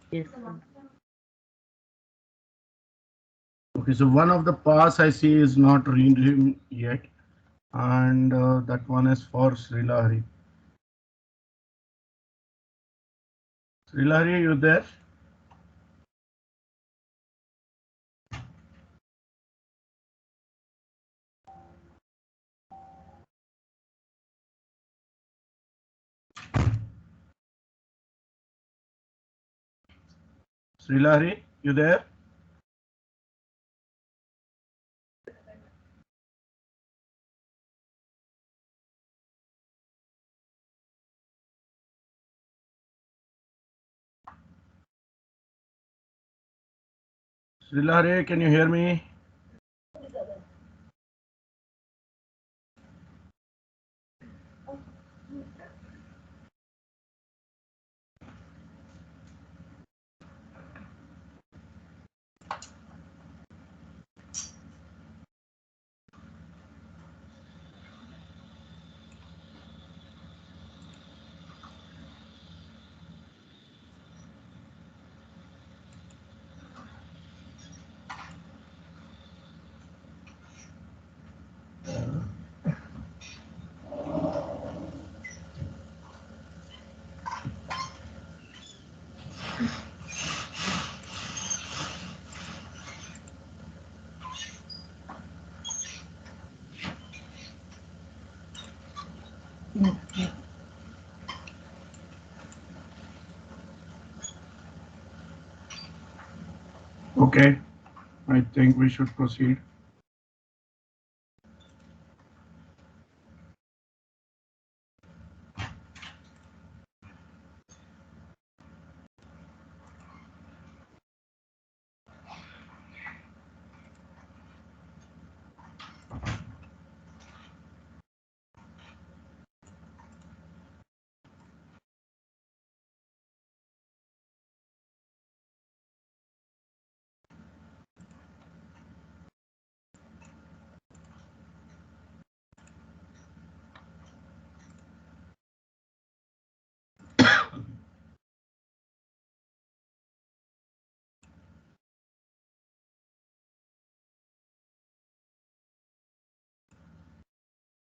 Yes, sir. Okay, so one of the pass I see is not redeemed yet, and that one is for Srilahari. Srilahari, you there? Srilahari, you there? Srilahari, can you hear me? Okay, I think we should proceed.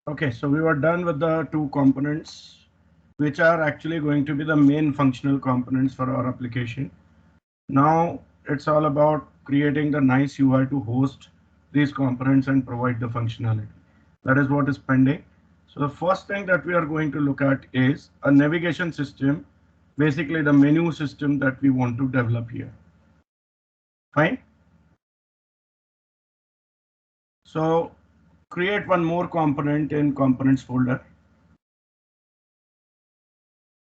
Okay, so we were done with the two components, which are actually going to be the main functional components for our application. Now it's all about creating the nice UI to host these components and provide the functionality. That is what is pending. So the first thing that we are going to look at is a navigation system, basically the menu system that we want to develop here. Fine. So create one more component in components folder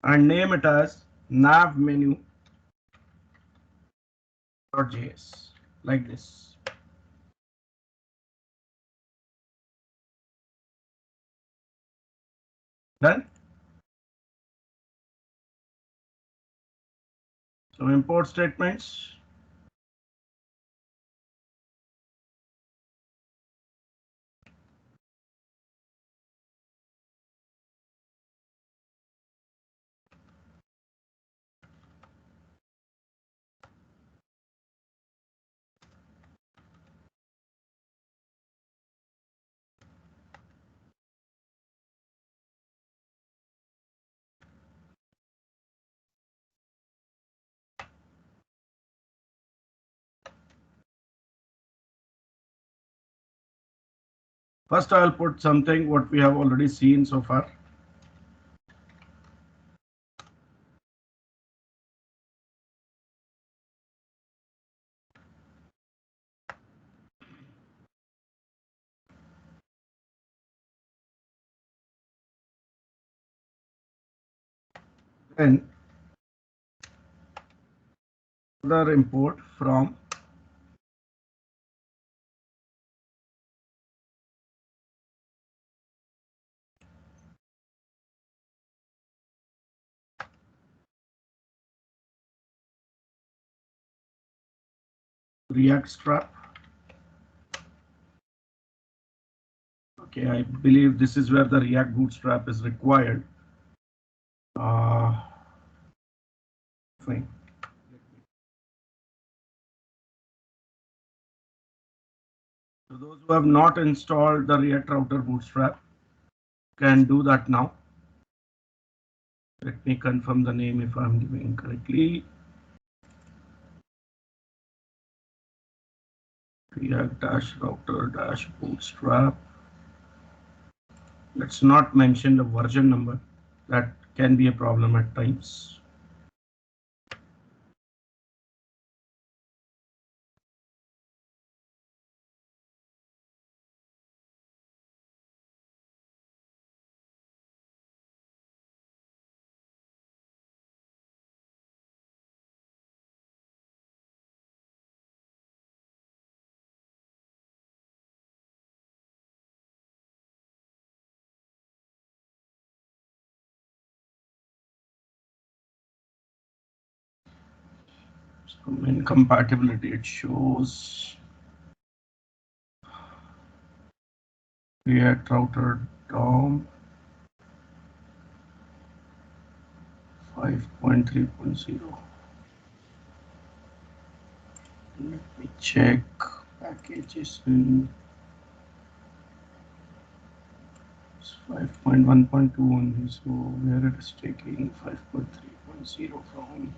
and name it as nav menu.js like this. Done. So import statements. First, I'll put something what we have already seen so far. Then further import from React strap. Okay, I believe this is where the React bootstrap is required. Uh, Fine. So those who have not installed the React Router Bootstrap can do that now. Let me confirm the name if I'm giving correctly. React-router-bootstrap. Let's not mention the version number. That can be a problem at times. So in compatibility, it shows React Router DOM 5.3.0. Let me check packages in 5.1.2 only. So where it is taking 5.3.0 from.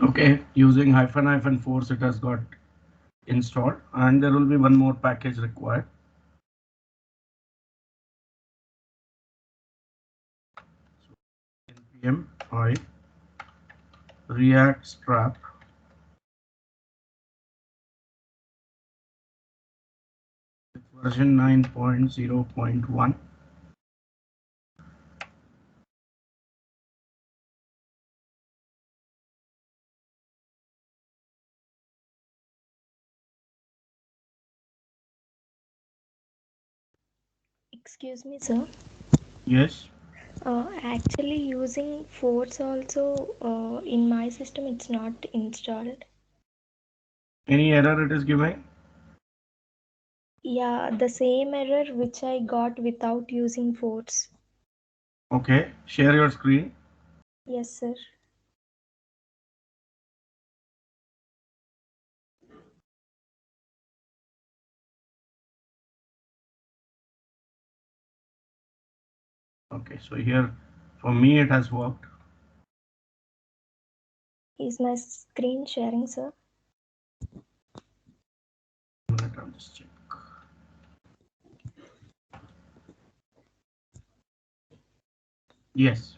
Okay, using -force it has got installed, and there will be one more package required. npm I react strap version 9.0.1. Excuse me, sir. Yes. Actually, using force also in my system, it's not installed. Any error it is giving? Yeah, the same error which I got without using force. Okay, share your screen. Yes, sir. Okay, so here for me it has worked. Is my screen sharing, sir? Let me just check. Yes.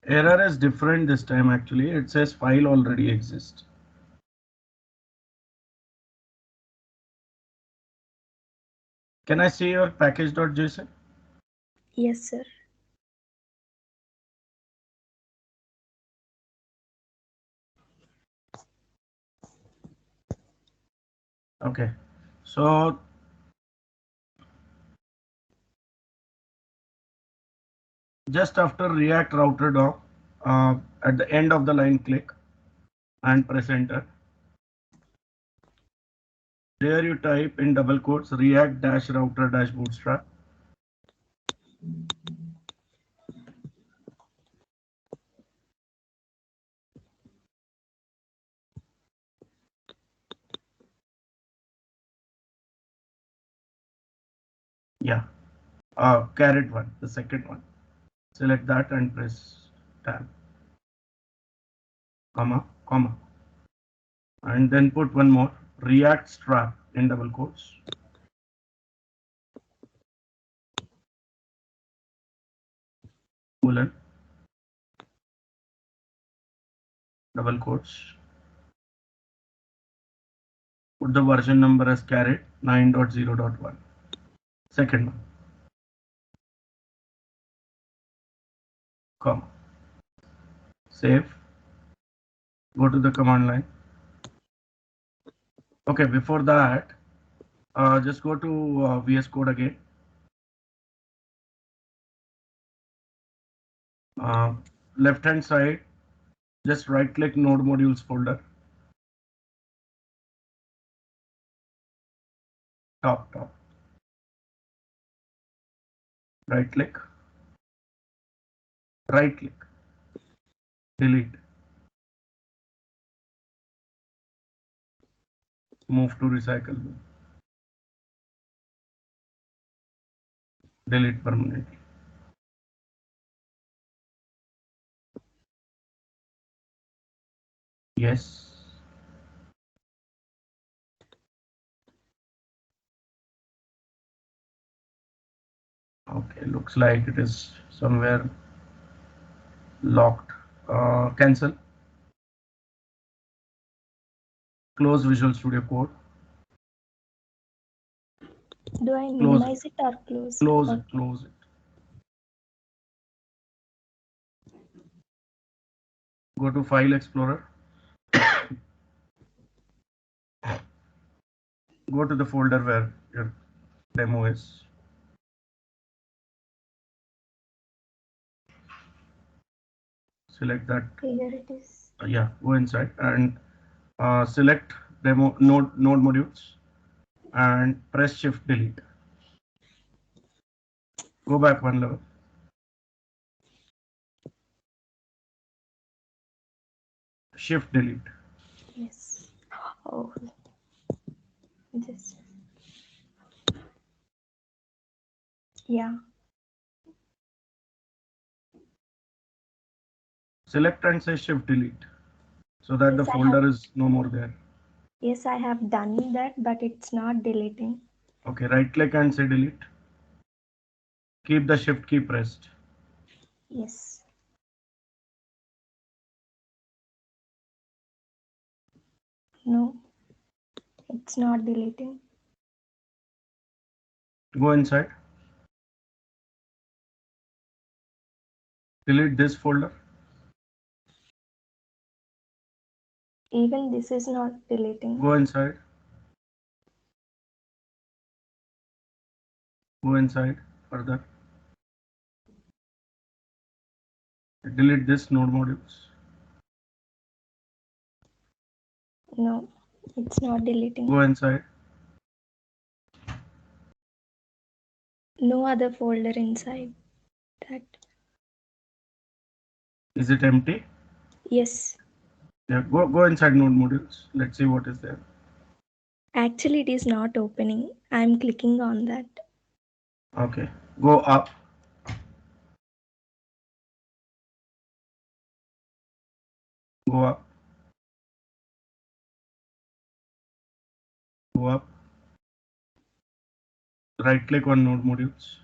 Error is different this time actually. It says file already exists. Can I see your package.json? Yes, sir. Okay. So just after React router doc, at the end of the line, click and press enter. There you type in double quotes React dash router dash bootstrap. Yeah. Caret one, the second one. Select that and press tab, comma, comma. And then put one more React strap in double quotes. Colon, double quotes. Put the version number as caret 9.0.1. Second one, comma. Save. Go to the command line. Okay, before that, just go to VS Code again. Left hand side, just right click node modules folder. Top. Right click. Right click. Delete. Move to recycle bin. Delete permanently. Yes. Okay, looks like it is somewhere locked. Cancel. Close Visual Studio Code. Do I Close it. minimize it or close? Close it. Okay. Close it. Go to File Explorer. Go to the folder where your demo is. Select that. Here it is. Yeah, go inside and select demo node modules and press Shift Delete. Go back one level. Shift Delete. Yes. Oh, just yeah. Select and say shift delete so that the Yes, I have. folder is no more there. Yes, I have done that, but it's not deleting. Okay, right click and say delete. Keep the shift key pressed. Yes. No, it's not deleting. Go inside. Delete this folder. Even this is not deleting. Go inside. Go inside further. Delete this node modules. No, it's not deleting. Go inside. No other folder inside that. Is it empty? Yes. Yeah, go inside node modules. Let's see what is there. Actually, it is not opening. I'm clicking on that. Okay. Go up. Go up. Go up. Right click on node modules.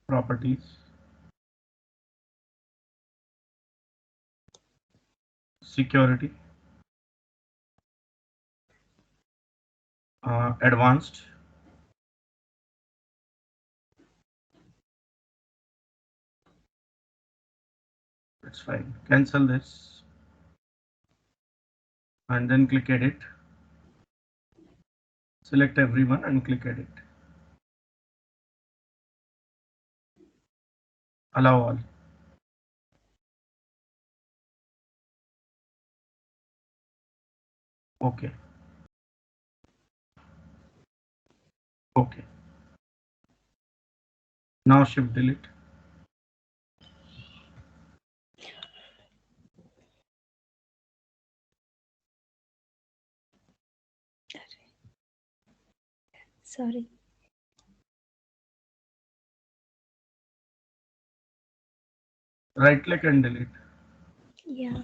Properties. Security. Advanced. That's fine. Cancel this and then click edit. Select everyone and click edit. Allow all. Okay. Okay. Now shift delete. Sorry. Right click and delete. Yeah,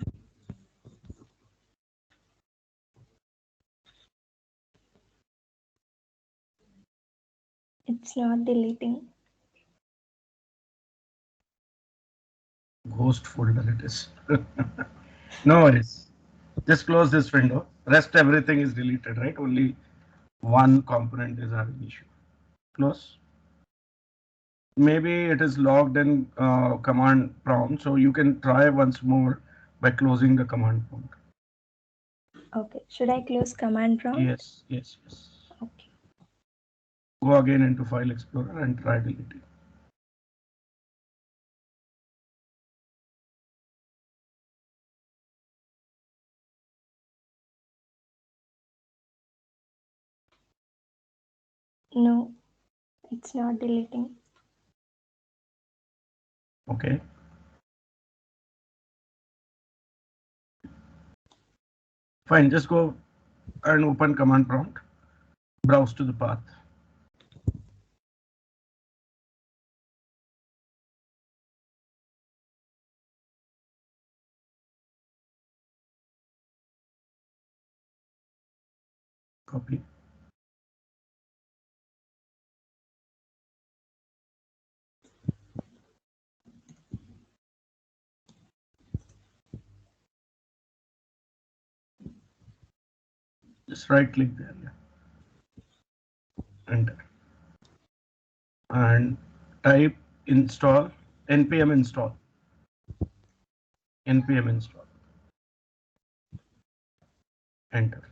it's not deleting. Ghost folder it is. No worries. Just close this window. Rest everything is deleted, right? Only one component is having issue. Close. Maybe it is logged in command prompt, so you can try once more by closing the command prompt. Okay. Should I close command prompt? Yes, yes, yes. Okay. Go again into File Explorer and try deleting. No, it's not deleting. Okay. Fine. Just go and open command prompt. Browse to the path. Copy. Just right click there. Yeah. Enter. And type install npm install. Npm install. Enter.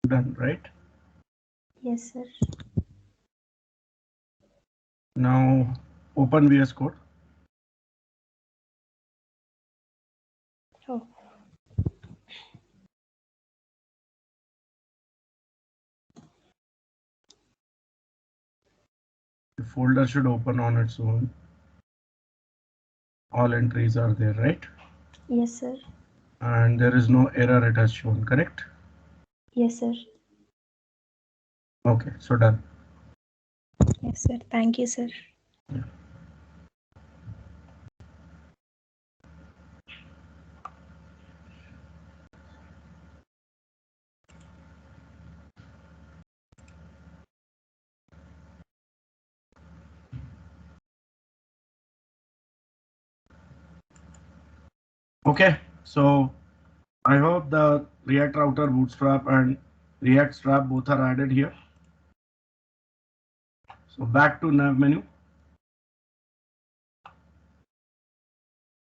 Done, right? Yes, sir. Now open VS Code. Oh, The folder should open on its own. All entries are there, right? yes, sir. And there is no error it has shown, correct? Yes, sir. Okay, so done. Yes, sir. Thank you, sir. Yeah. Okay, so I hope the React Router Bootstrap and React Strap both are added here. So back to nav menu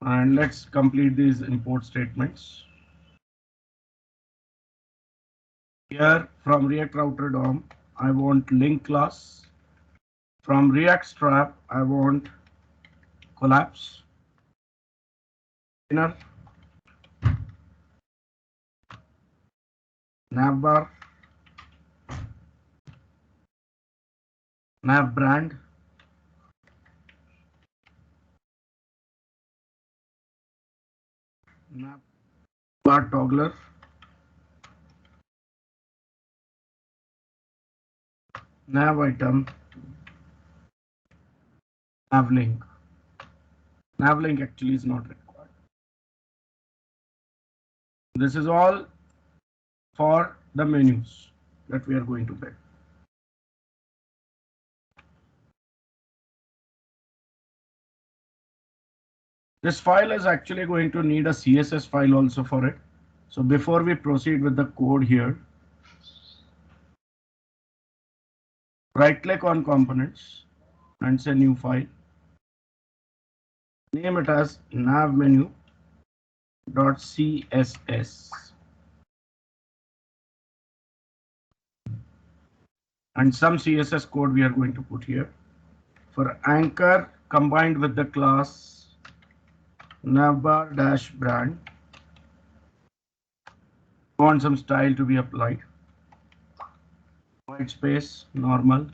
and let's complete these import statements. Here from React Router DOM, I want link class. From React Strap, I want collapse. Inner navbar, nav brand, navbar toggler, nav item, nav link. Nav link actually is not required. This is all for the menus that we are going to build. This file is actually going to need a CSS file also for it. So before we proceed with the code here, right click on components and say new file. Name it as navmenu.css and some CSS code we are going to put here. For anchor combined with the class navbar-brand, want some style to be applied. White space, normal,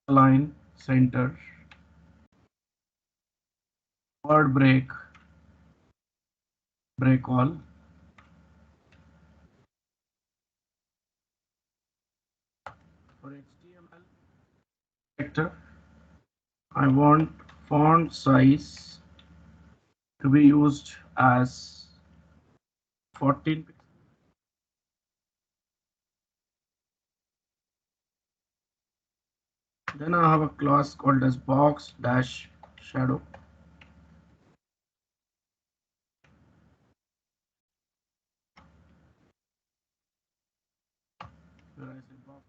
align, center, word break, break all. For HTML vector, I want font size to be used as 14 pixels. Then I have a class called as box dash shadow. Where I say box,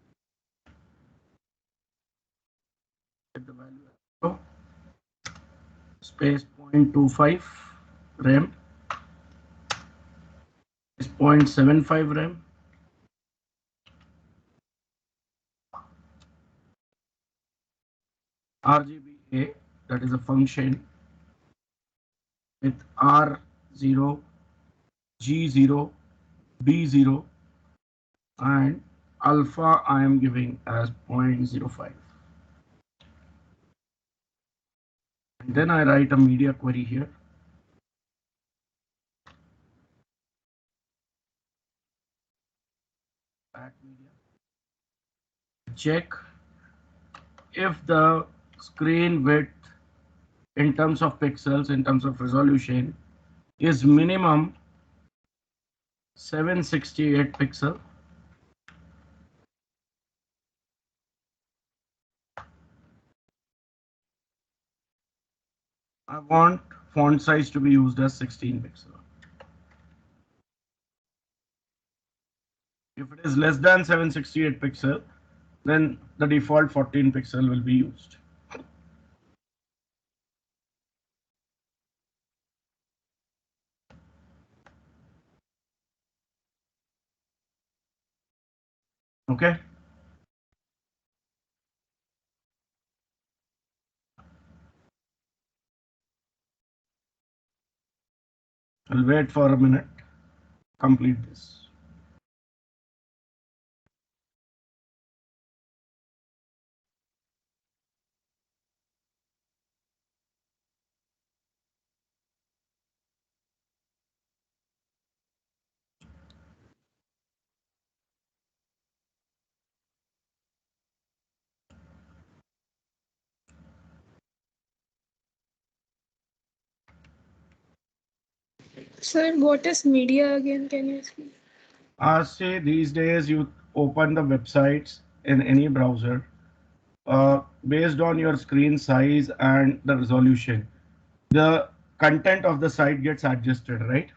get the value as space 0.25 rem, is 0.75 rem, RGBA, that is a function with R0, G0, B0, and alpha I am giving as 0.05. And then I write a media query here. Add media. Check if the screen width in terms of pixels, in terms of resolution, is minimum 768 pixel. I want font size to be used as 16 pixel. If it is less than 768 pixel, then the default 14 pixel will be used. Okay. I'll wait for a minute. Complete this. Sir, what is media again? Can you explain? Say these days you open the websites in any browser based on your screen size and the resolution. The content of the site gets adjusted, right?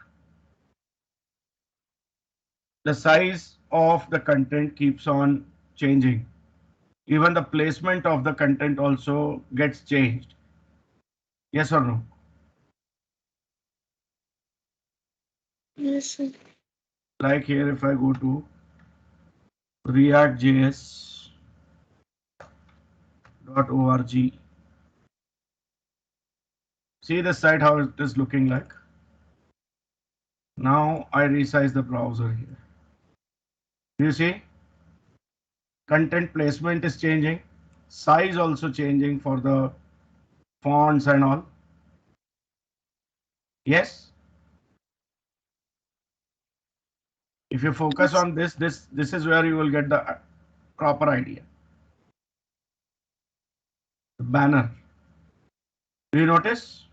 The size of the content keeps on changing. Even the placement of the content also gets changed. Yes or no? Yes, sir. Like here, if I go to reactjs.org, see the site how it is looking like. Now I resize the browser here. Do you see? Content placement is changing, size also changing for the fonts and all. Yes. If you focus Yes. on this is where you will get the proper idea. The banner. Do you notice?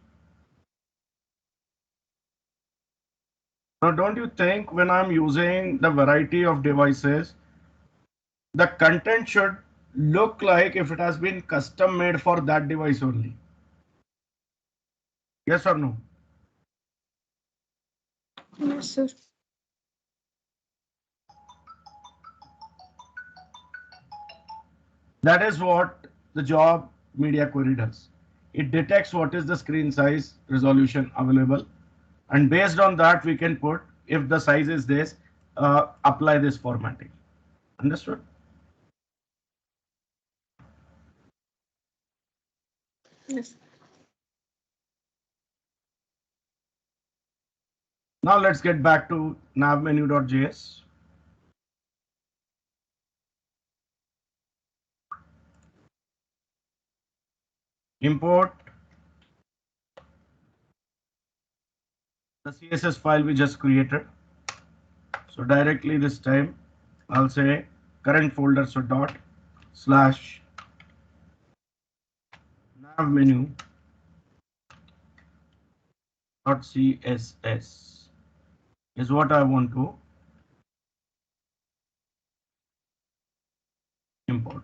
Now, don't you think when I'm using the variety of devices, the content should look like if it has been custom made for that device only? Yes or no? Yes, sir. That is what the job media query does. It detects what is the screen size resolution available, and based on that, we can put if the size is this, apply this formatting. Understood? Yes. Now let's get back to navmenu.js. Import the CSS file we just created. So directly this time, I'll say current folder, so dot slash navmenu dot css is what I want to import.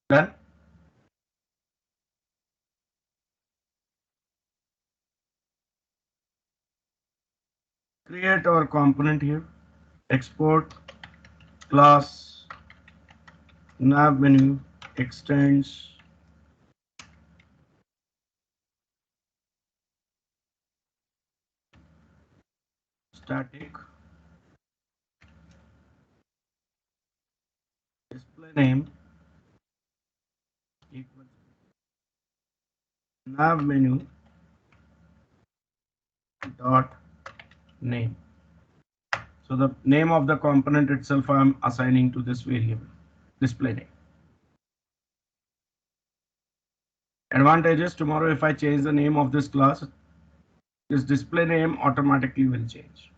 Then create our component here, export class navmenu extends static display name equals navmenu dot name. So the name of the component itself I am assigning to this variable display name. Advantages: tomorrow if I change the name of this class, this display name automatically will change.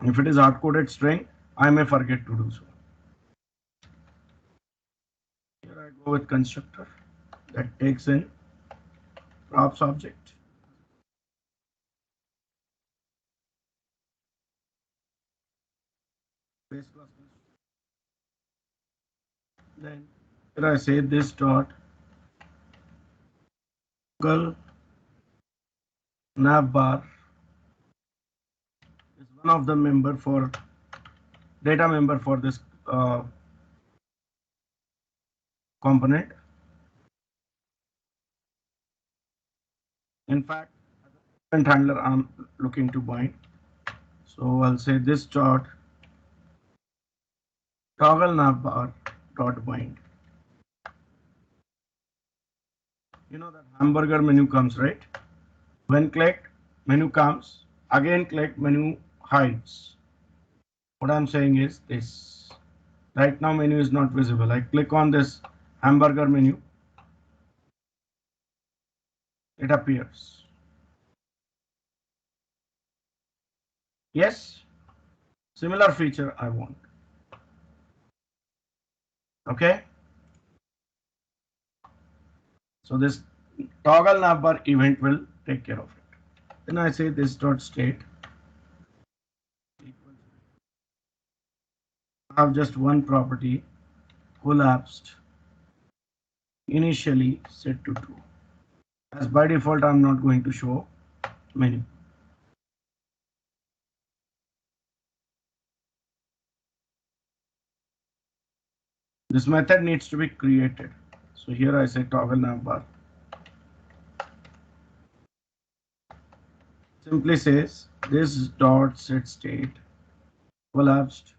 If it is hard-coded string, I may forget to do so. Here I go with constructor that takes in props object. Base class. Then here I say this dot Google navbar is one of the member for data member for this component. In fact, as a handler, I'm looking to bind. So I'll say this dot toggle navbar dot bind. You know that hamburger menu comes, right? When clicked, menu comes. Again click, menu hides. What I'm saying is this. Right now menu is not visible. I click on this hamburger menu, it appears. Yes, similar feature I want. Okay, so this toggle navbar event will take care of it. Then I say this dot state equals, I have just one property collapsed initially set to true. As by default I'm not going to show menu. This method needs to be created. So here I say toggle navbar. Simply says this dot set state collapsed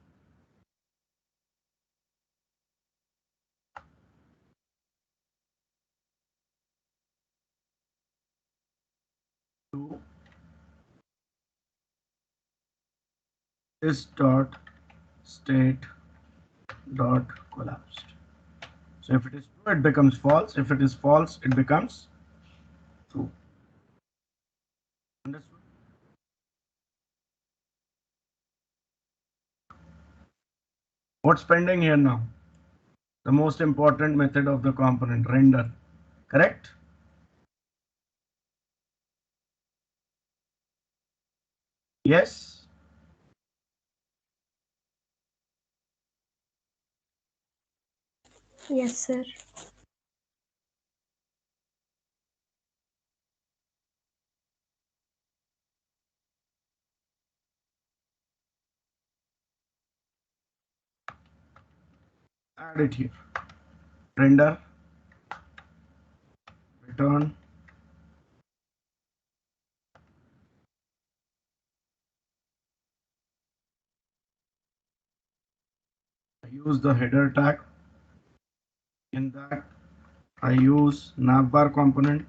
to this dot state dot collapsed. So if it is true, it becomes false. If it is false, it becomes true. Understood? What's pending here now? The most important method of the component, render. Correct? Yes? Yes, sir. Add it here. Render, return, I use the header tag. In that, I use navbar component,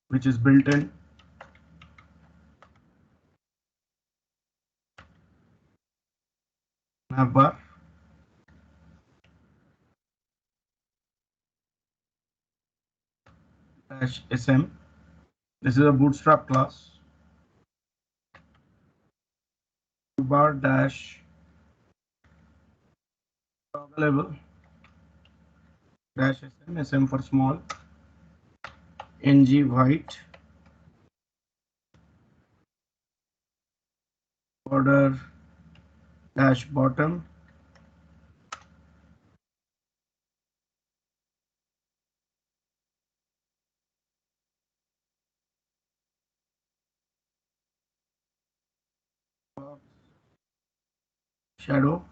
which is built in. Navbar dash sm. This is a bootstrap class. Bar dash toggle dash sm for small, ng white, border dash bottom, shadow,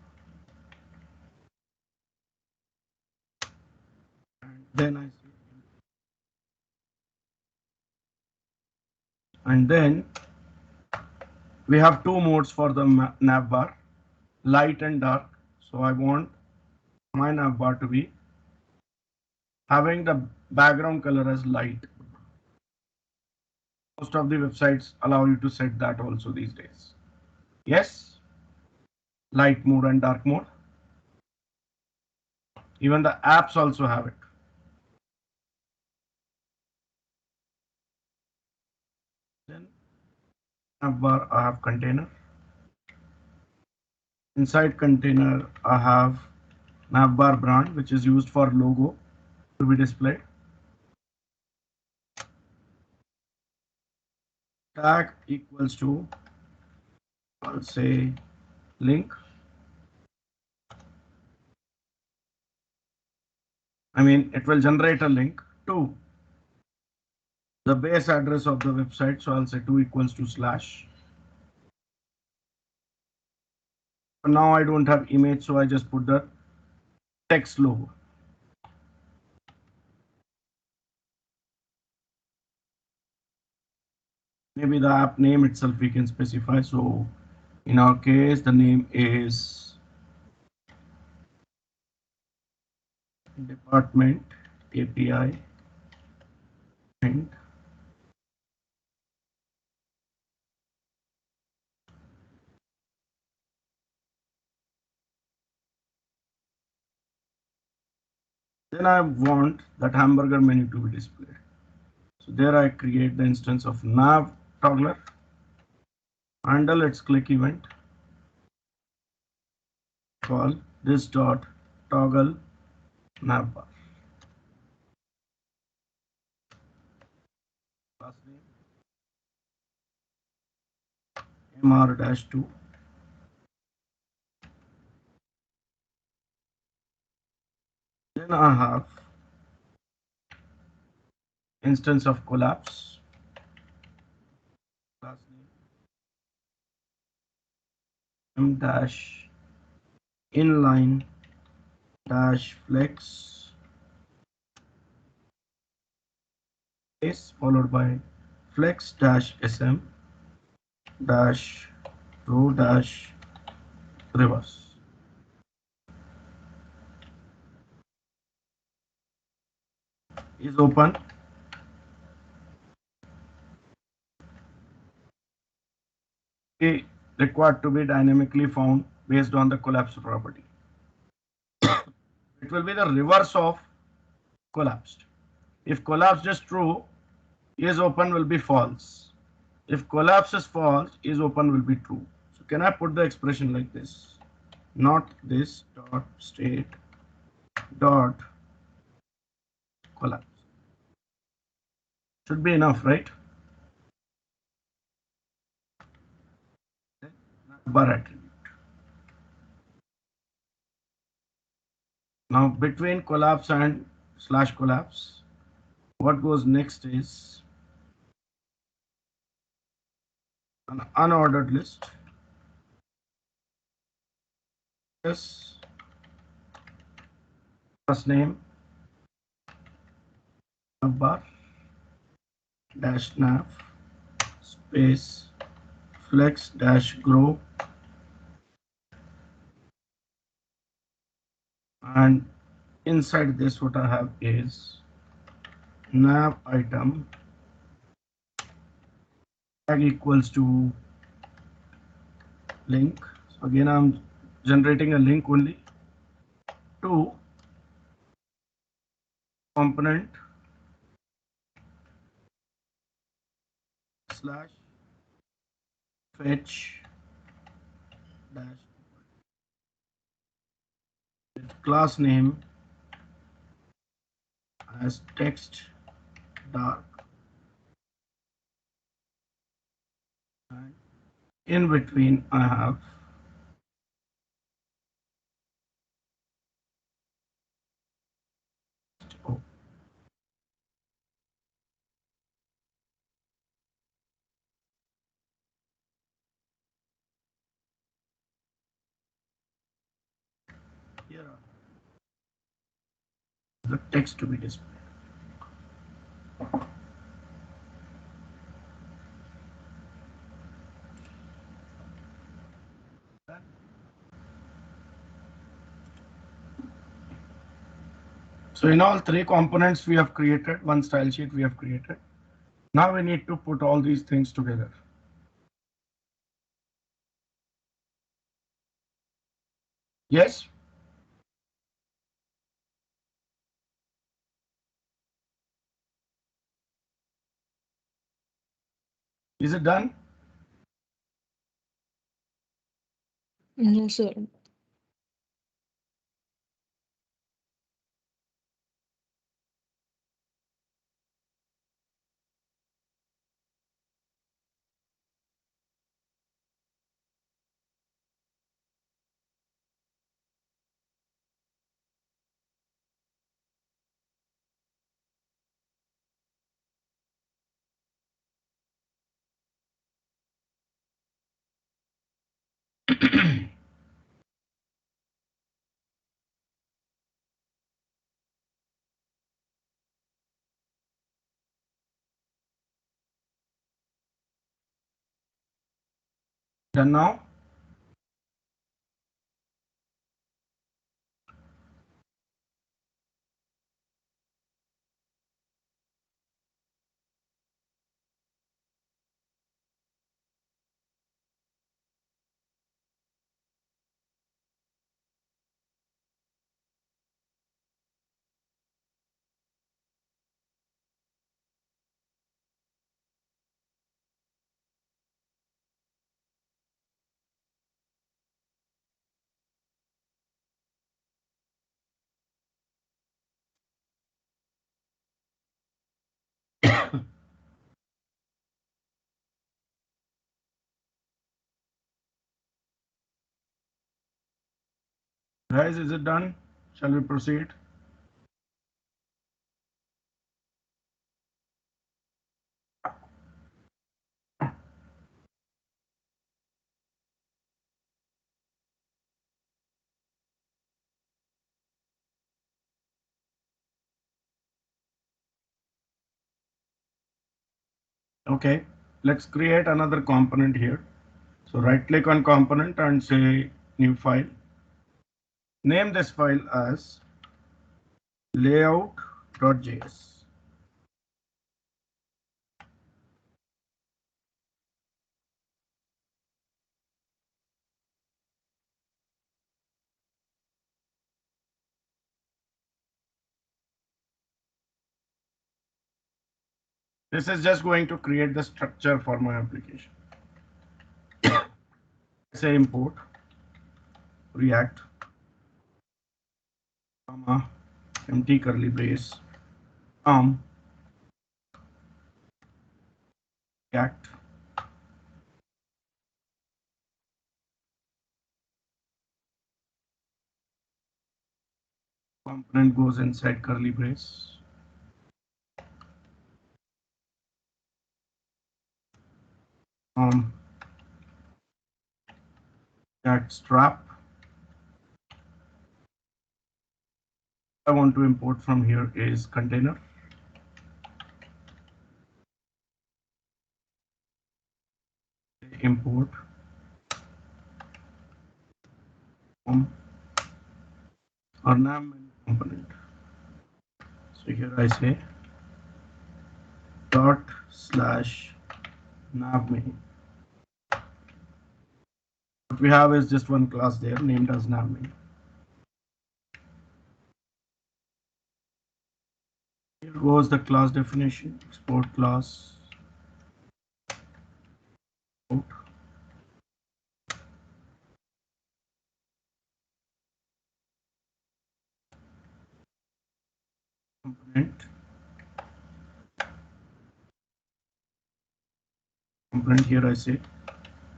and then we have two modes for the navbar, light and dark. So I want my navbar to be having the background color as light. Most of the websites allow you to set that also these days. Yes, light mode and dark mode. Even the apps also have it. Then navbar I have container. Inside container I have navbar brand, which is used for logo to be displayed. Tag equals to, I'll say, link. I mean, it will generate a link to the base address of the website. So I'll say 2 equals to slash. Now I don't have image, so I just put the text logo. Maybe the app name itself we can specify. So in our case, the name is department API, and then I want that hamburger menu to be displayed. So there I create the instance of nav toggler, handle its click event, call this dot toggle navbar. Class name mr-2. Then I have instance of collapse, class name m dash inline dash flex is followed by flex dash sm dash row dash reverse is open. A required to be dynamically found based on the collapse property. It will be the reverse of collapsed. If collapsed is true, is open will be false. If collapse is false, is open will be true. So can I put the expression like this? Not this dot state dot collapse. Should be enough, right? Bar attribute. Now between collapse and slash collapse, what goes next is an unordered list. Yes, first name bar dash nav space flex dash grow, and inside this what I have is nav item tag equals to link. So again I'm generating a link only to component slash fetch dash class name as text dark, and in between I have oh, here the text to be displayed. So in all three components we have created, one style sheet we have created. Now we need to put all these things together. Yes? Is it done? No, sir. Done now? Guys, is it done? Shall we proceed? Okay, let's create another component here. So right click on component and say new file. Name this file as layout.js. This is just going to create the structure for my application. Say import React, comma, empty curly brace, React component goes inside curly brace, React strap. I want to import from here is container. Import from or nav menu component. So here I say dot slash nav menu. What we have is just one class there named as nav menu. Here goes the class definition. Export class out component. Component here I say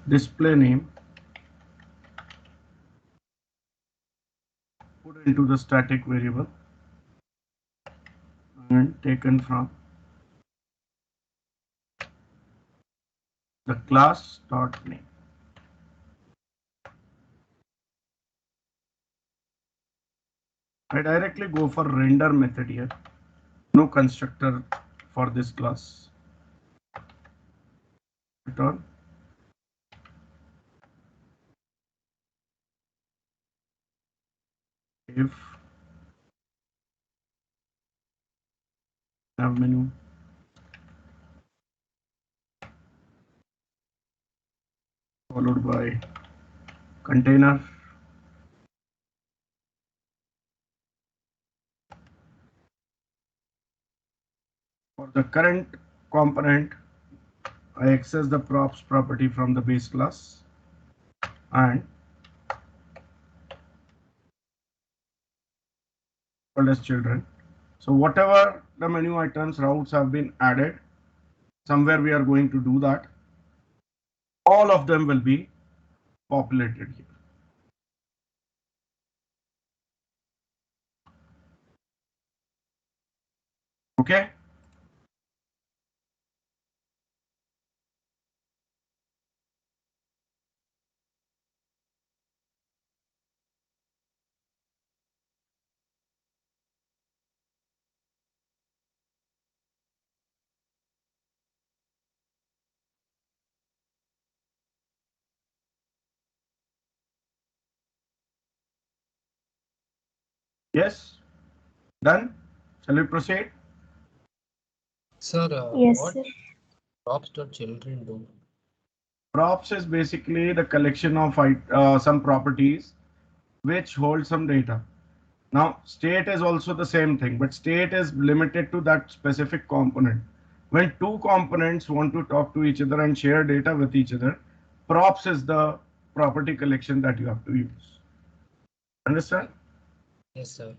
display name put into the static variable and taken from the class dot name. I directly go for render method here. No constructor for this class. Return if nav menu followed by container. For the current component, I access the props property from the base class and called as children. So whatever the menu items routes have been added, somewhere we are going to do that. All of them will be populated here. Okay. Yes, done. Shall we proceed? Sir, Yes, what sir. props.children do? Props is basically the collection of some properties which hold some data. Now, state is also the same thing, but state is limited to that specific component. When two components want to talk to each other and share data with each other, props is the property collection that you have to use. Understand? Yes, sir. So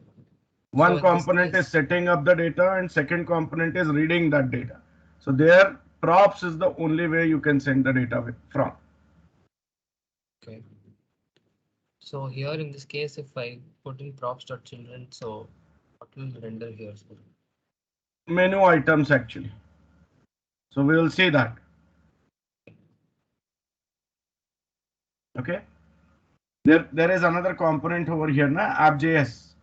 One in this component is case, setting up the data and second component is reading that data. So there, props is the only way you can send the data from. okay. So here in this case, if I put in props.children, so what will render here, sir? Menu items actually. So we will see that. Okay. There is another component over here, na app.js Yes,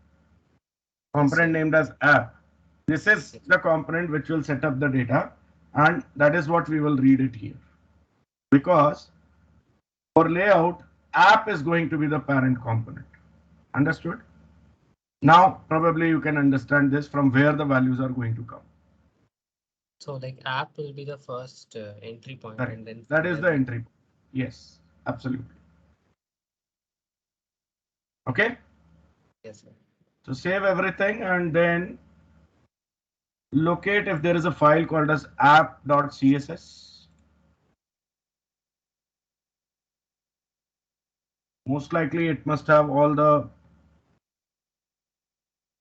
component sir. named as app. This is Yes. the component which will set up the data, and that is what we will read it here. Because for layout, app is going to be the parent component. Understood? Now, probably you can understand this from where the values are going to come. So like app will be the first entry point, Correct. and then That from is there the we. entry. Yes, absolutely. Okay. Yes, sir. So save everything and then locate if there is a file called as app.css. Most likely it must have all the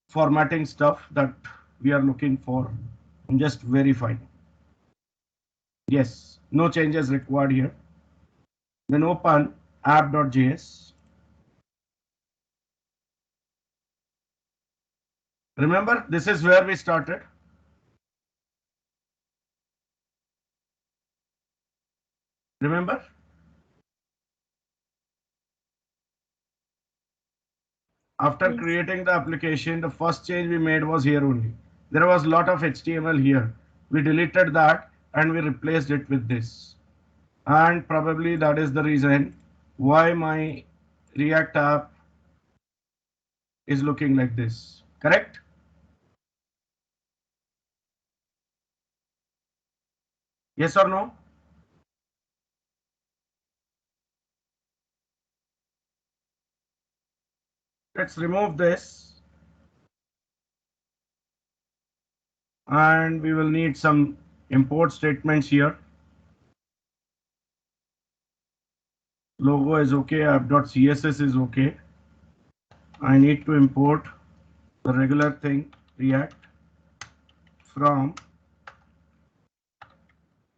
formatting stuff that we are looking for. I'm just verifying. Yes, no changes required here. Then open app.js. Remember, this is where we started. Remember? After Yes. creating the application, the first change we made was here only. There was a lot of HTML here. We deleted that and we replaced it with this. And probably that is the reason why my React app is looking like this. Correct? Yes or no? Let's remove this and we will need some import statements here. Logo is okay, app.css is okay. I need to import the regular thing React from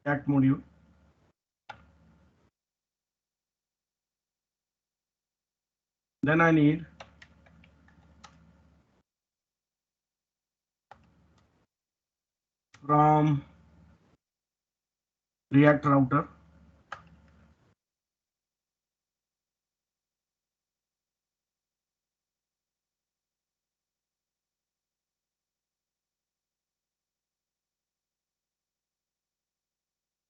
React module. Then I need from React router.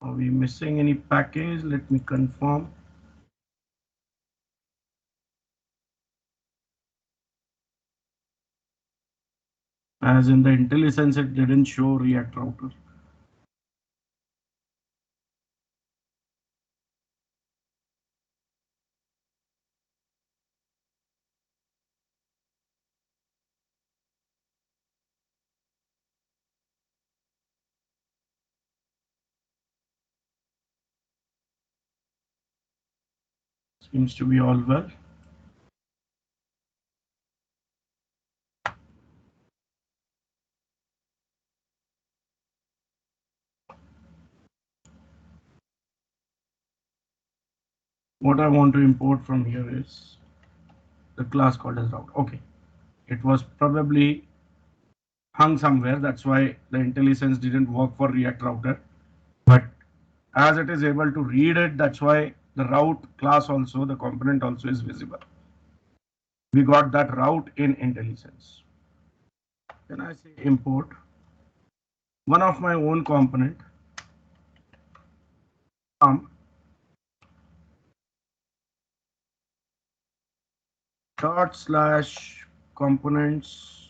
Are we missing any package? Let me confirm. As in the IntelliSense, it didn't show React router. Seems to be all well. What I want to import from here is the class called as route. Okay, it was probably hung somewhere. That's why the IntelliSense didn't work for React router. But as it is able to read it, that's why the route class also, the component also is visible. We got that route in IntelliSense. Then I say import one of my own component from dot slash components.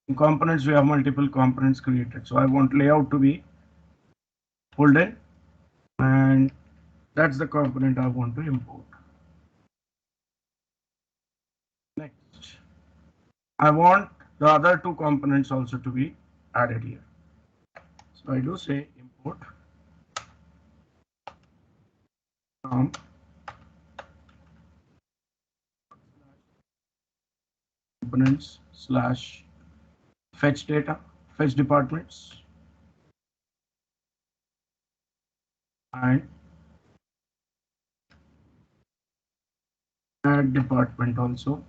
In components, we have multiple components created. So I want layout to be pulled in, and that's the component I want to import. Next, I want the other two components also to be added here. So I do say import from components slash fetch data, fetch departments, and add department also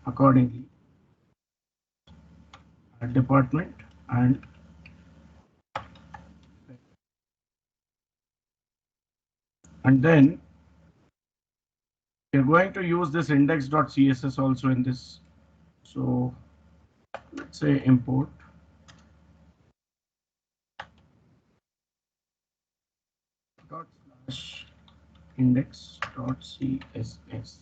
accordingly. Add department and then we're going to use this index.css also in this. So let's say import dot slash index.css.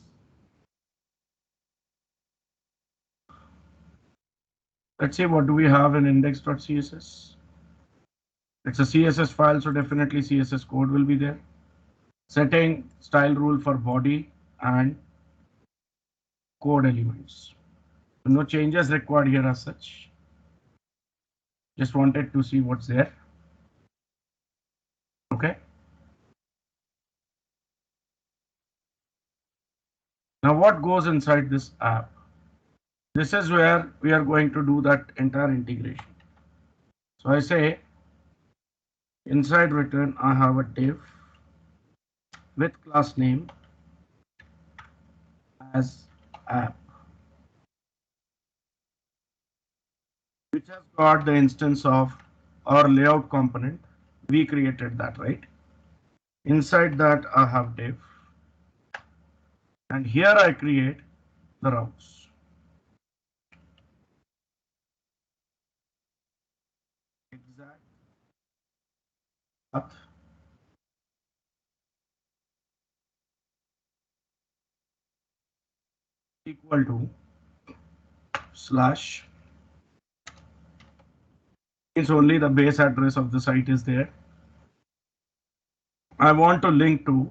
Let's see what do we have in index.css. It's a CSS file, so definitely CSS code will be there. Setting style rule for body and code elements. No changes required here as such. Just wanted to see what's there. Okay. Now what goes inside this app? This is where we are going to do that entire integration. So I say inside return I have a div with class name as app, which has got the instance of our layout component. We created that, right? Inside that I have div, and here I create the routes. Exact path equal to slash, means only the base address of the site is there. I want to link to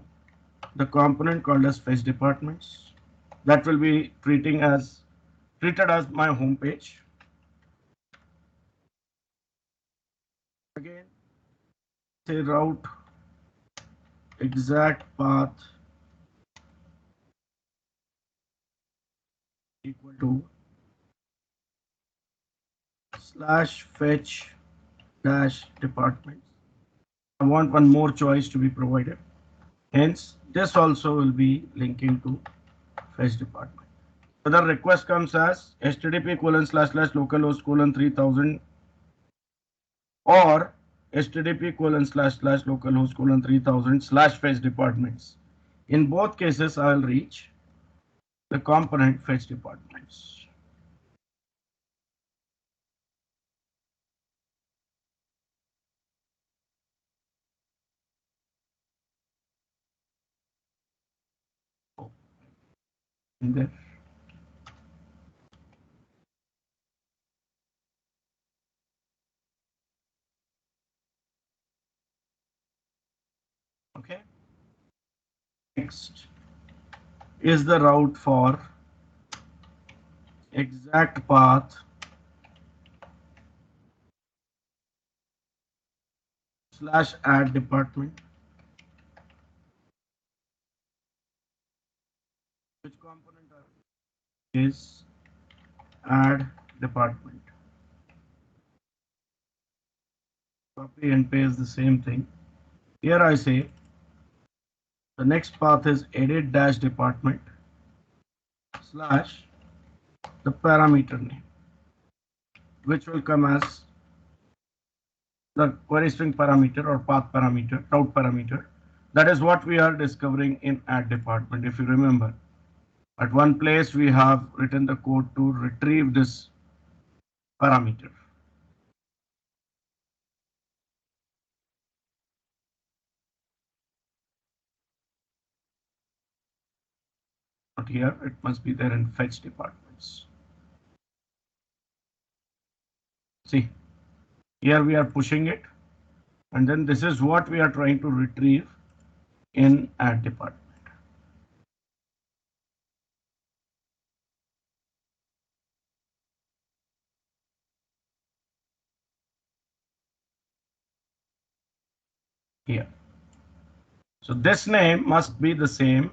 the component called as fetch departments. That will be treated as my home page. Again, say route exact path equal to slash fetch dash departments. I want one more choice to be provided. Hence, this also will be linking to fetch department. So the request comes as http://localhost:3000 or http://localhost:3000 / fetch departments. In both cases, I'll reach the component fetch departments. In there. Okay. Next is the route for exact path slash add department. Which component is add department? Copy and paste the same thing. Here I say the next path is edit dash department slash the parameter name, which will come as the query string parameter or path parameter, route parameter. That is what we are discovering in add department. If you remember, at one place we have written the code to retrieve this parameter. not here. It must be there in fetch departments. See, here we are pushing it, and then this is what we are trying to retrieve in add department. Here. So this name must be the same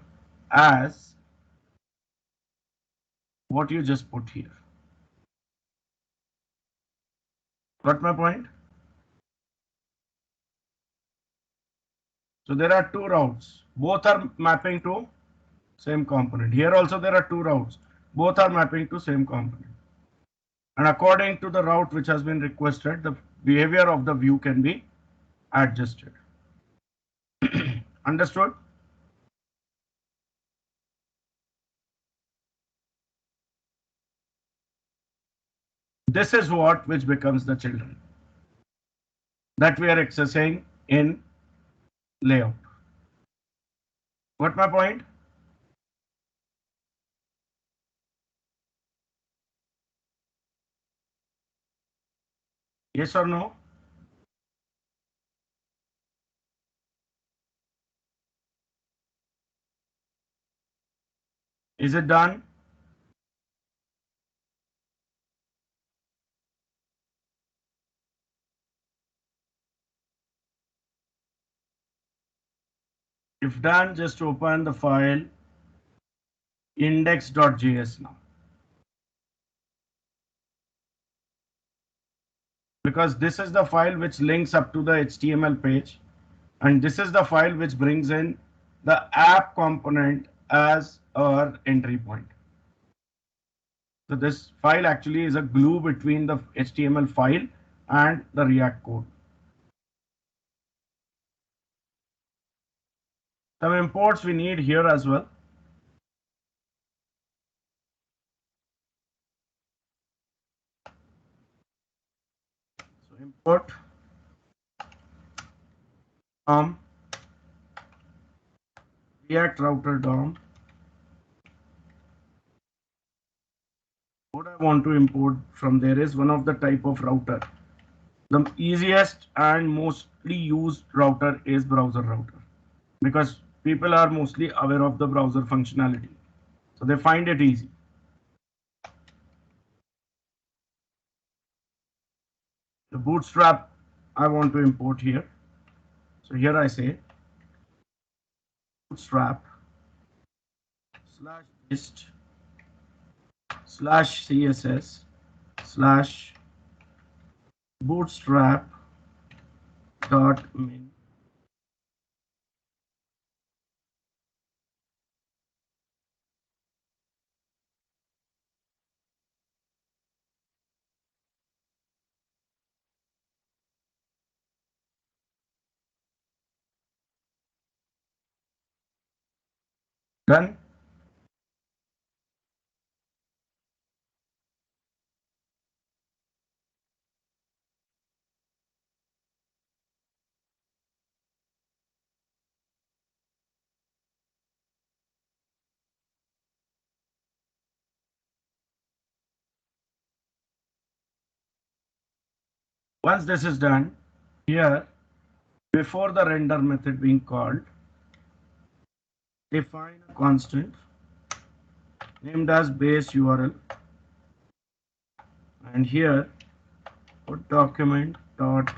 as what you just put here. Got my point? So there are two routes. Both are mapping to same component. Here also there are two routes. Both are mapping to same component. And according to the route which has been requested, the behavior of the view can be adjusted. Understood? This is what which becomes the children that we are accessing in layout. Got my point? Yes or no? Is it done? If done, just open the file index.js now. Because this is the file which links up to the HTML page, and this is the file which brings in the app component as our entry point. So this file actually is a glue between the HTML file and the React code. Some imports we need here as well. So import React router DOM. What I want to import from there is one of the type of router. The easiest and mostly used router is browser router, because people are mostly aware of the browser functionality, so they find it easy. The bootstrap I want to import here. So here I say bootstrap /list /css /bootstrap .min. Done. Once this is done, here before the render method being called, define a constant named as base URL, and here put document dot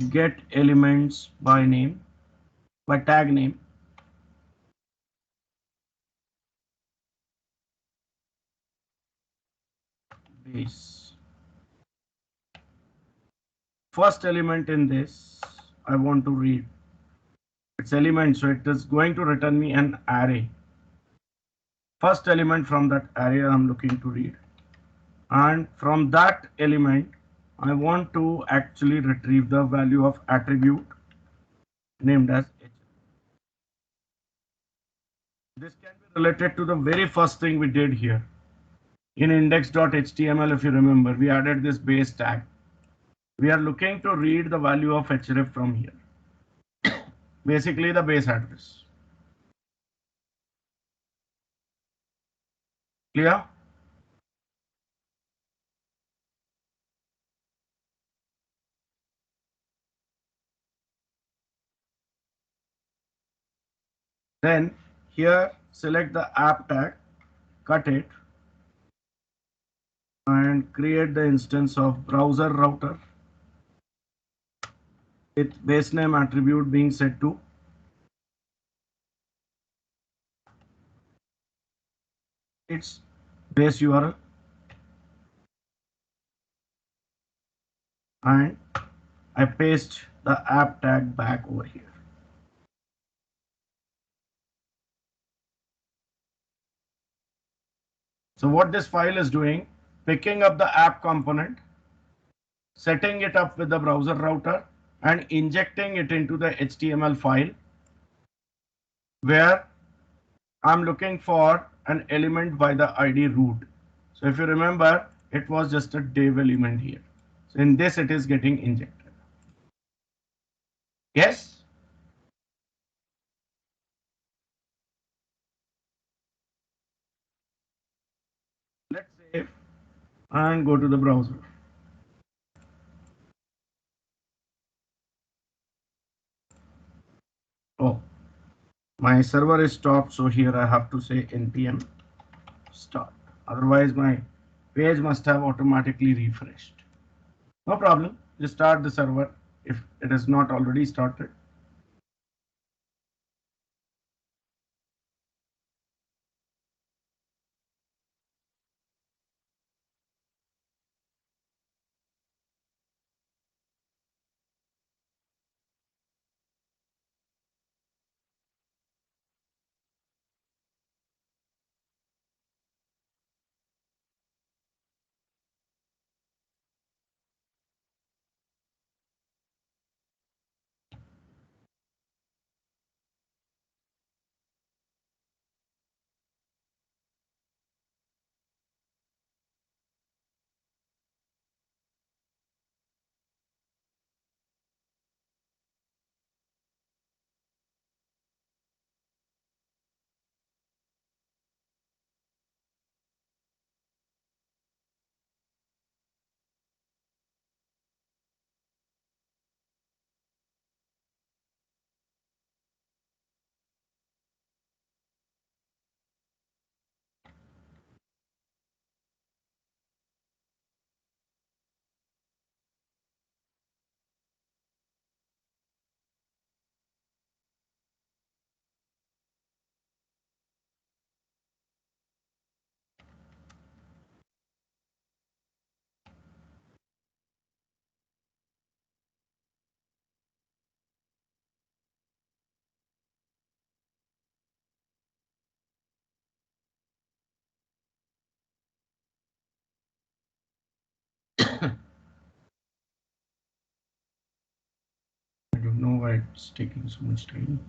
get elements by name, by tag name. Base. First element in this I want to read its element, so it is going to return me an array. First element from that array I'm looking to read, and from that element I want to actually retrieve the value of attribute named as h. This can be related to the very first thing we did here in index.html. If you remember, we added this base tag. We are looking to read the value of href from here, basically the base address. Clear? Then here select the app tag, cut it, and create the instance of browser router with base name attribute being set to its base URL, and I paste the app tag back over here. So what this file is doing, picking up the app component, setting it up with the browser router, and injecting it into the HTML file where I'm looking for an element by the ID root. So if you remember, it was just a div element here. So in this, it is getting injected. Yes? Let's save and go to the browser. Oh, my server is stopped, so here I have to say npm start. Otherwise, my page must have automatically refreshed. No problem. Just start the server if it is not already started. I don't know why it's taking so much time.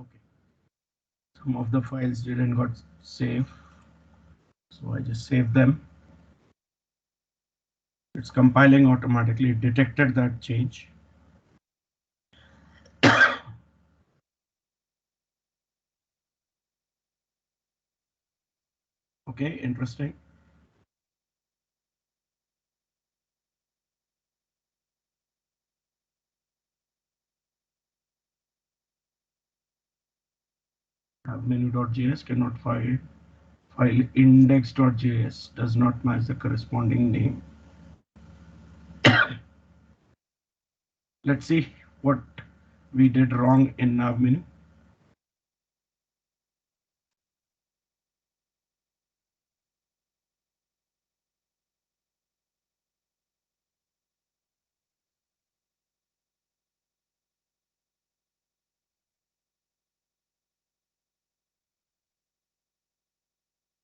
Okay. Some of the files didn't got saved, so I just saved them. It's compiling automatically. It detected that change. Okay, interesting. Have menu.js cannot find file index.js does not match the corresponding name. Let's see what we did wrong in nav menu.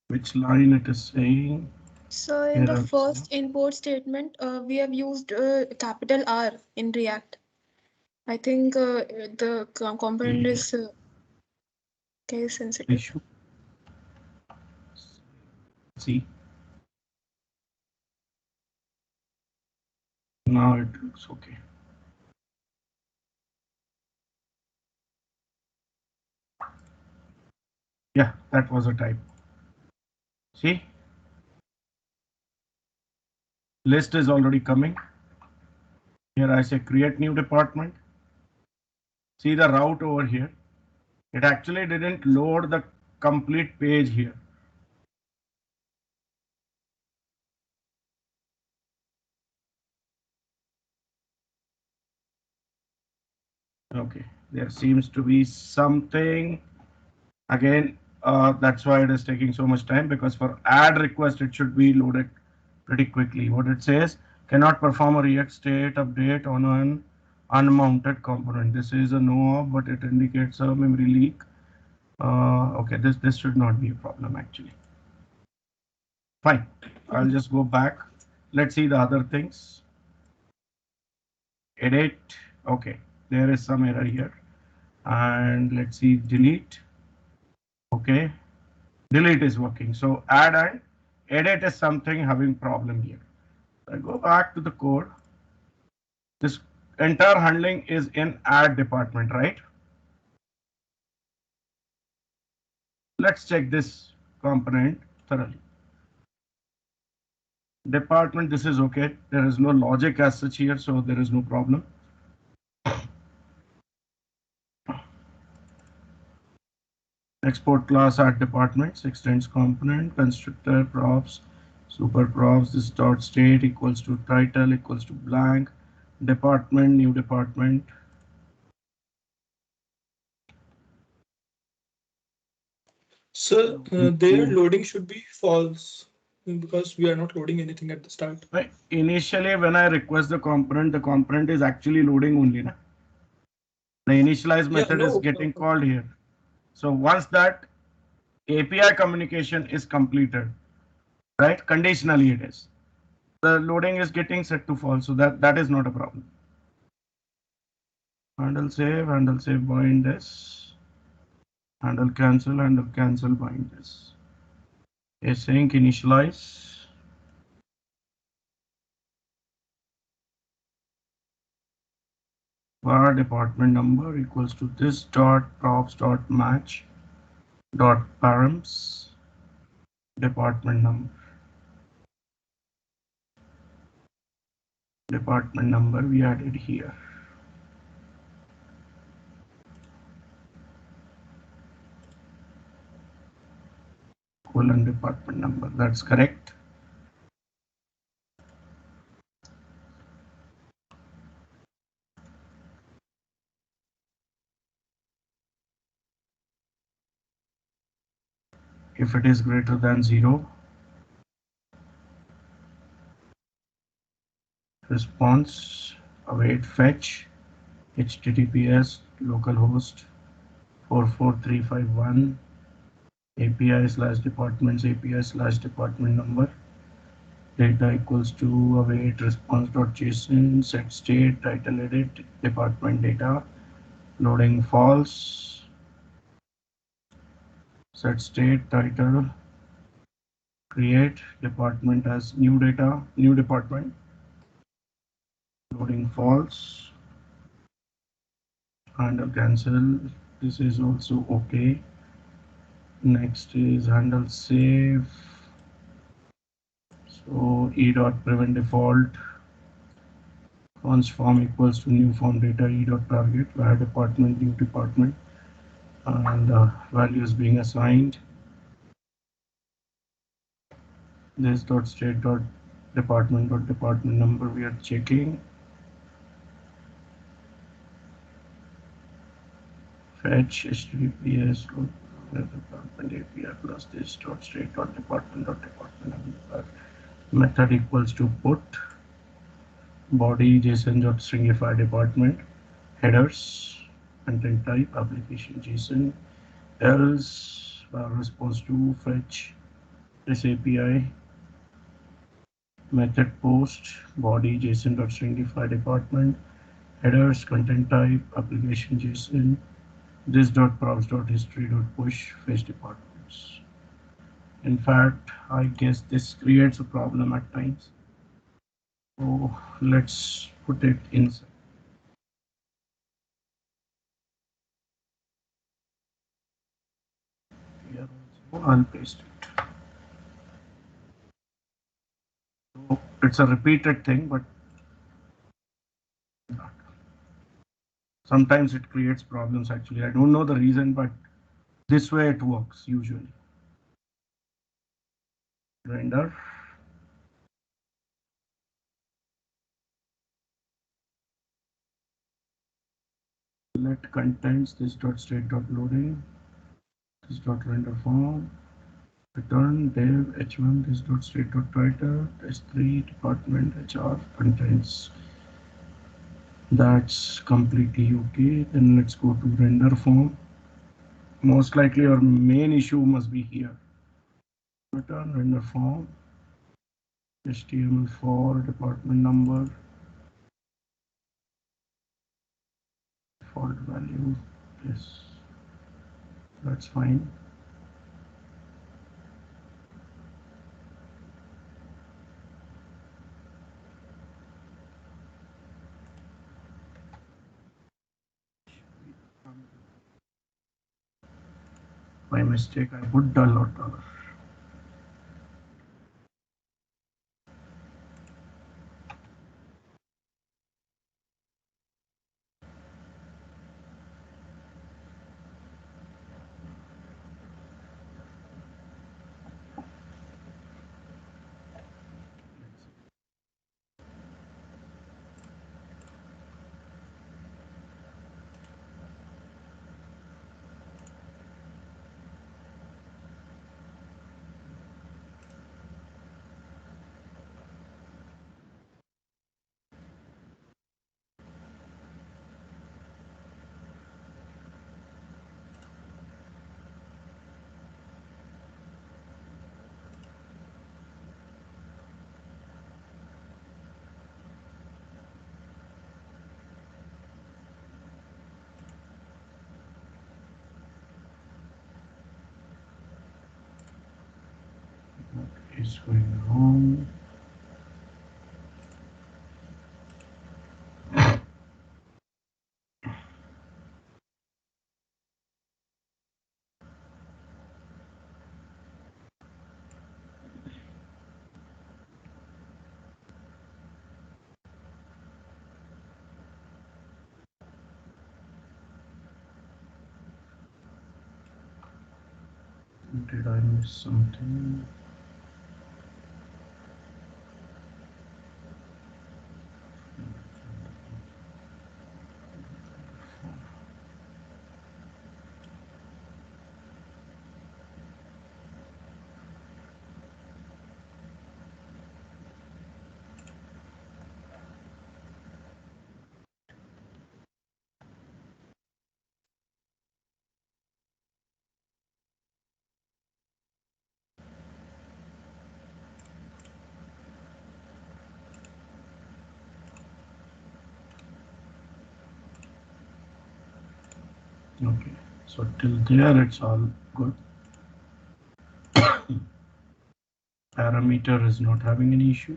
Which line it is saying? So in the Error. first import statement, we have used capital R in React. I think the component Yeah. is case sensitive. Issue. See, now it looks okay. Yeah, that was a typo. See, list is already coming. Here I say create new department. See the route over here. It actually didn't load the complete page here. Okay, there seems to be something. Again, that's why it is taking so much time, because for add request, it should be loaded pretty quickly. What it says, cannot perform a React state update on an unmounted component. This is a no op, but it indicates a memory leak. Okay, this should not be a problem actually. Fine, I'll just go back. Let's see the other things. Edit. Okay, there is some error here. And let's see, delete. Okay, delete is working. So add and edit is something having problem here. I go back to the code. This entire handling is in add department, right? Let's check this component thoroughly. Department, this is okay. There is no logic as such here, so there is no problem. Export class add departments, extends component, constructor props, super props, this dot state equals to title equals to blank, department, new department. So Loading their to, loading should be false because we are not loading anything at the start. initially when I request the component is actually loading only. Na? The initialize Yeah, method is no. getting called here. So once that API communication is completed, right? Conditionally it is. The loading is getting set to false, so that is not a problem. Handle save bind this, handle cancel bind this. Async initialize. Var department number equals to this dot props dot match dot params department number. Department number we added here. Colon department number. That's correct. If it is greater than 0, response await fetch https localhost 44351 API slash departments API slash department number data equals to await response.json set state title edit department data loading false set state title create department as new data new department loading false handle cancel. This is also okay. Next is handle save. So e dot prevent default transform equals to new form data e dot target where department new department and value is being assigned. This dot state dot department number we are checking. fetch https department API plus this dot state dot department method equals to put body JSON dot stringify department headers content type application JSON else response to fetch this API method post body JSON dot stringify department headers content type application JSON this dot props dot history dot push fetch departments. In fact, I guess this creates a problem at times. So let's put it inside. Here also I'll paste it. So it's a repeated thing, but sometimes it creates problems actually. I don't know the reason, but this way it works usually. Render. Let contents this dot state dot loading this dot render form return dev h1 this dot state dot title s3 department hr contents. That's completely okay. Then let's go to render form. Most likely our main issue must be here. Return render form HTML4 department number default value. Yes, that's fine. By mistake I put $. What is going wrong? Did I miss something? Okay, so till there it's all good. Parameter is not having any issue.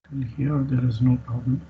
Till here there is no problem.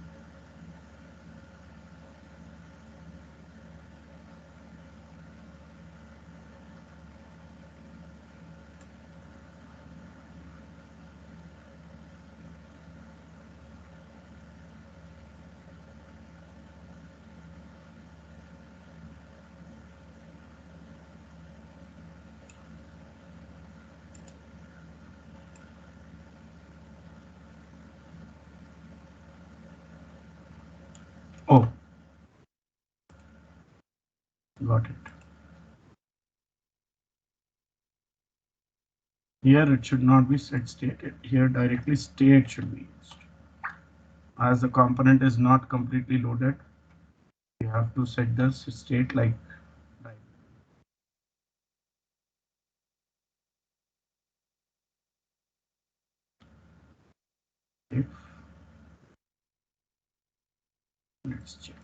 Here it should not be set state. Here directly state should be used. As the component is not completely loaded, you have to set the state like if. Let's check.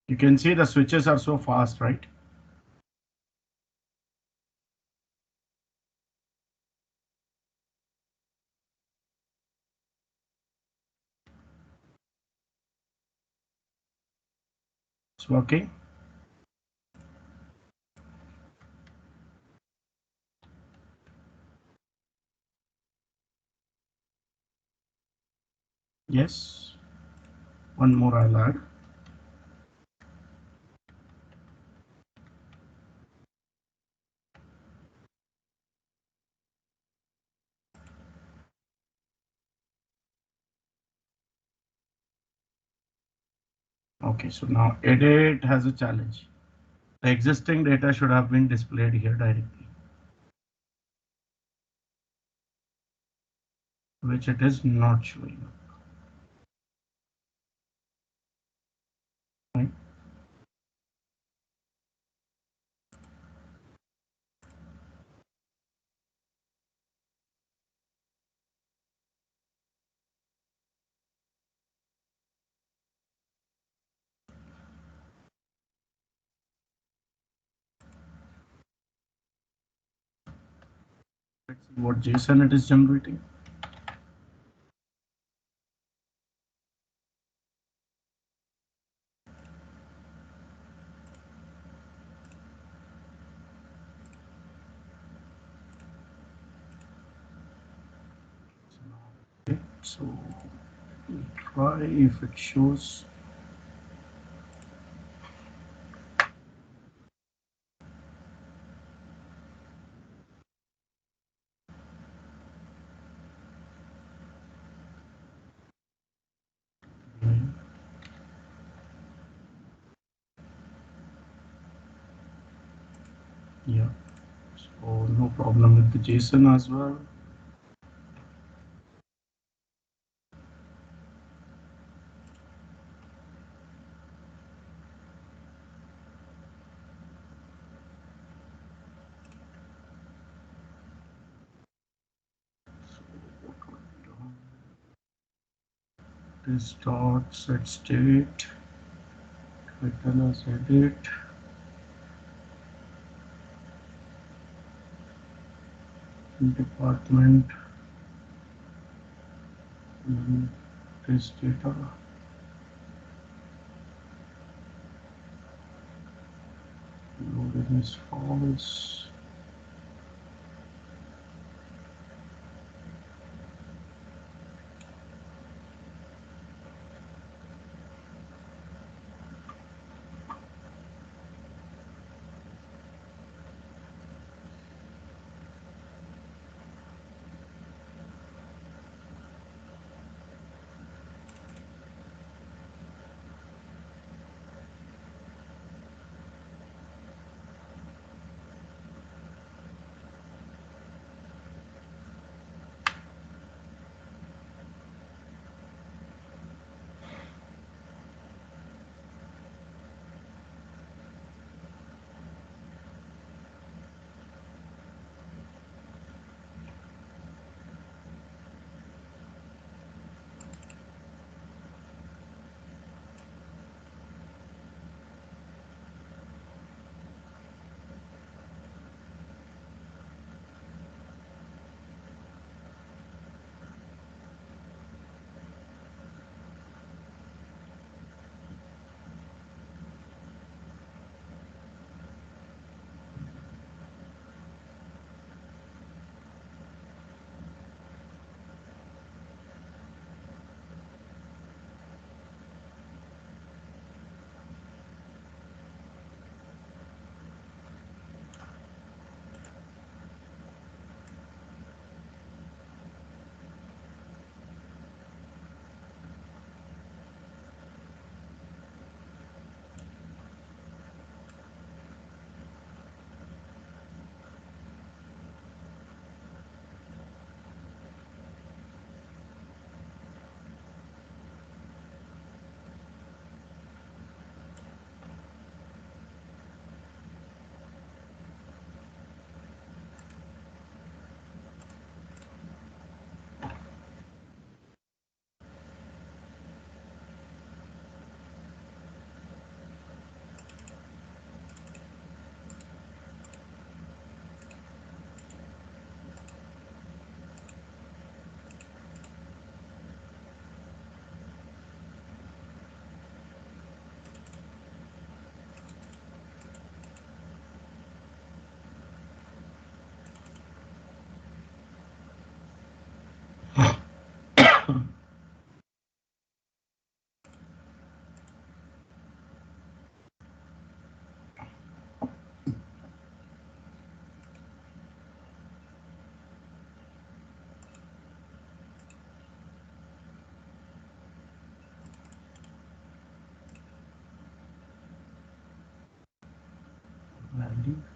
You can see the switches are so fast, right? It's working. Yes. One more I'll add. Okay, so now edit has a challenge. The existing data should have been displayed here directly, which it is not showing up. Right? Let's see what JSON it is generating. So try if it shows. Yeah, so no problem with the JSON as well. This dot set state, title as edit, department, this data, loading is false.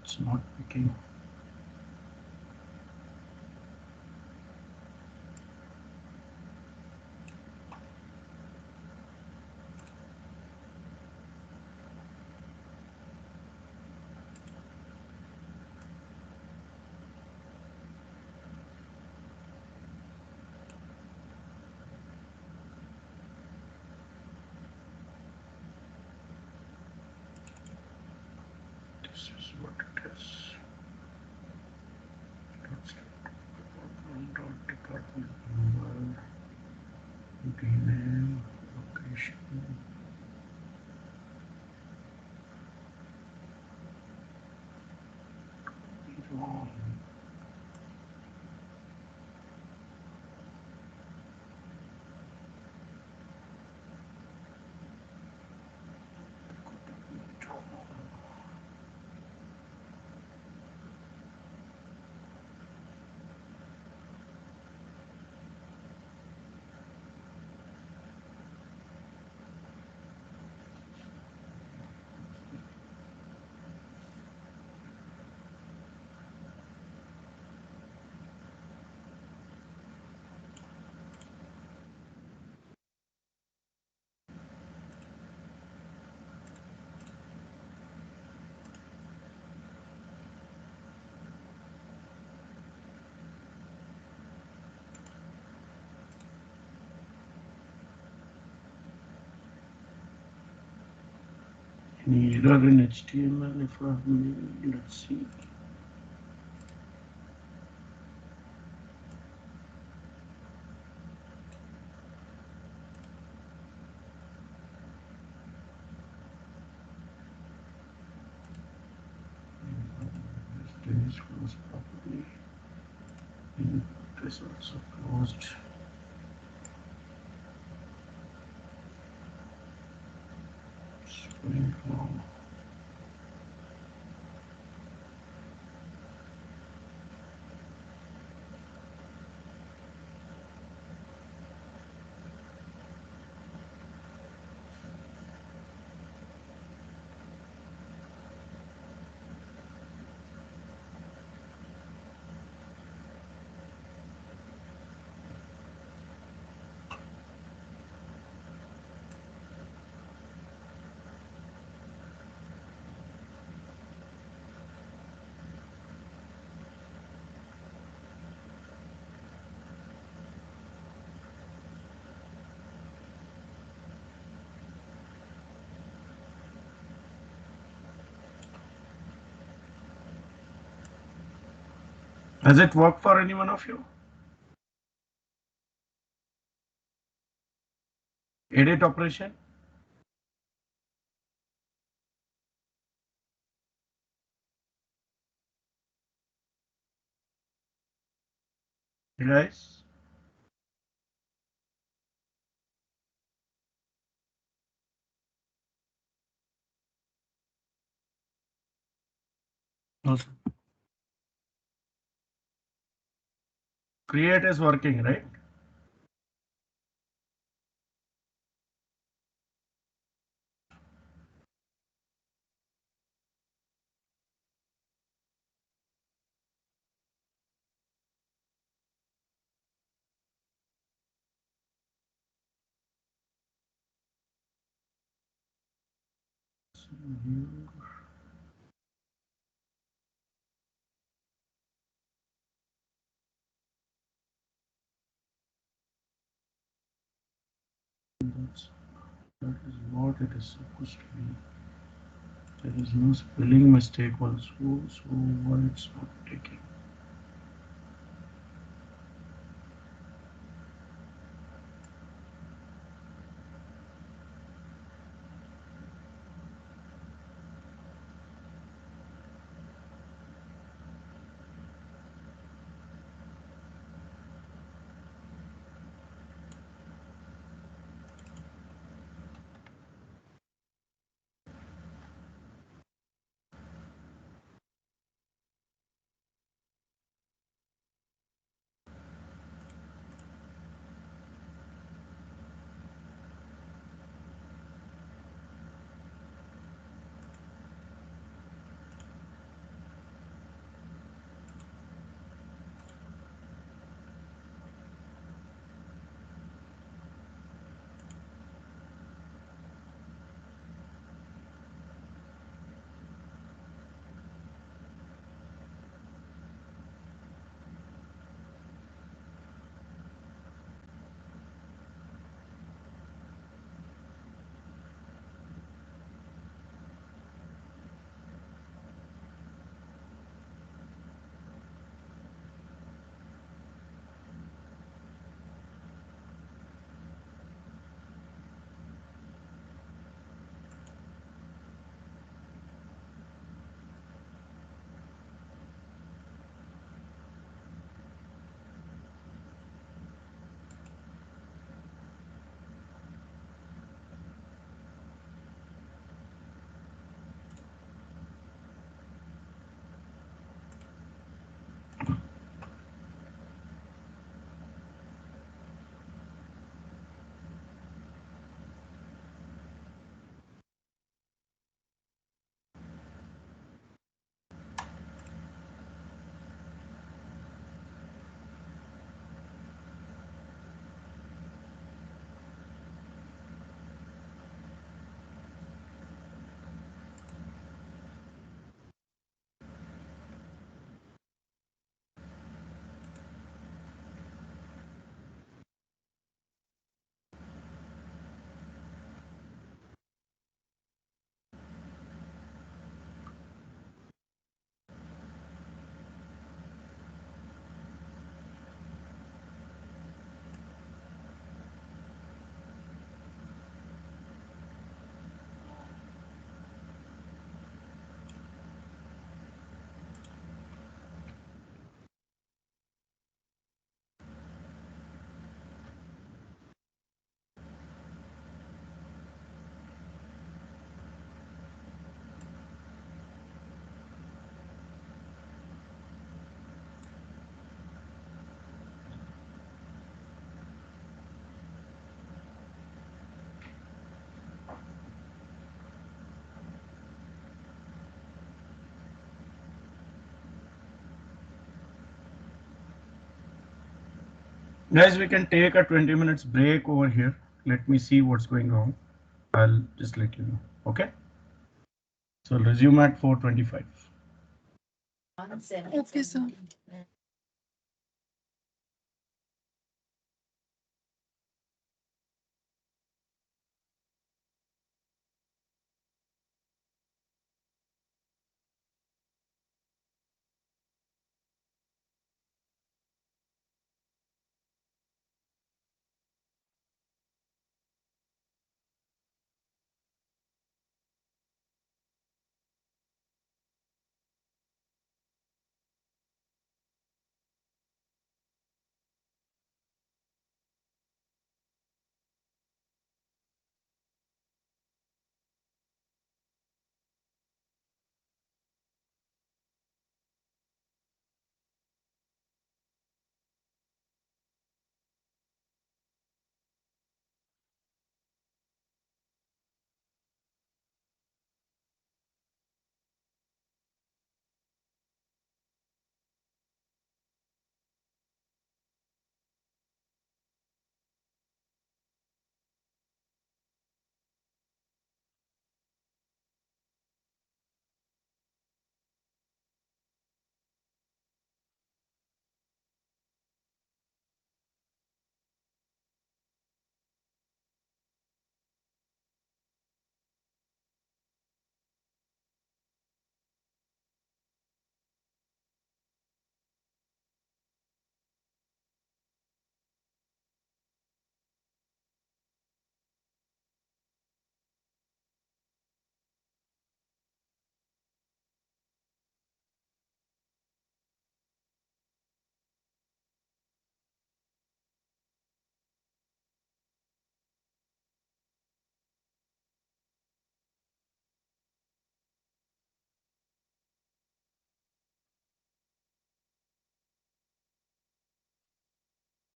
It's not picking. This is what it is. Department number, name, location. Wrong. Any error in HTML if I have made, let's see. This closed properly. This also closed. Spring form. Has it worked for any one of you? Edit operation? Guys? Also. Create is working, right? So here, that is what it is supposed to be. There is no spelling mistake also, so why it's not taking? Guys, we can take a 20 minutes break over here. Let me see what's going on. I'll just let you know. Okay. So resume at 4:25. Okay, sir.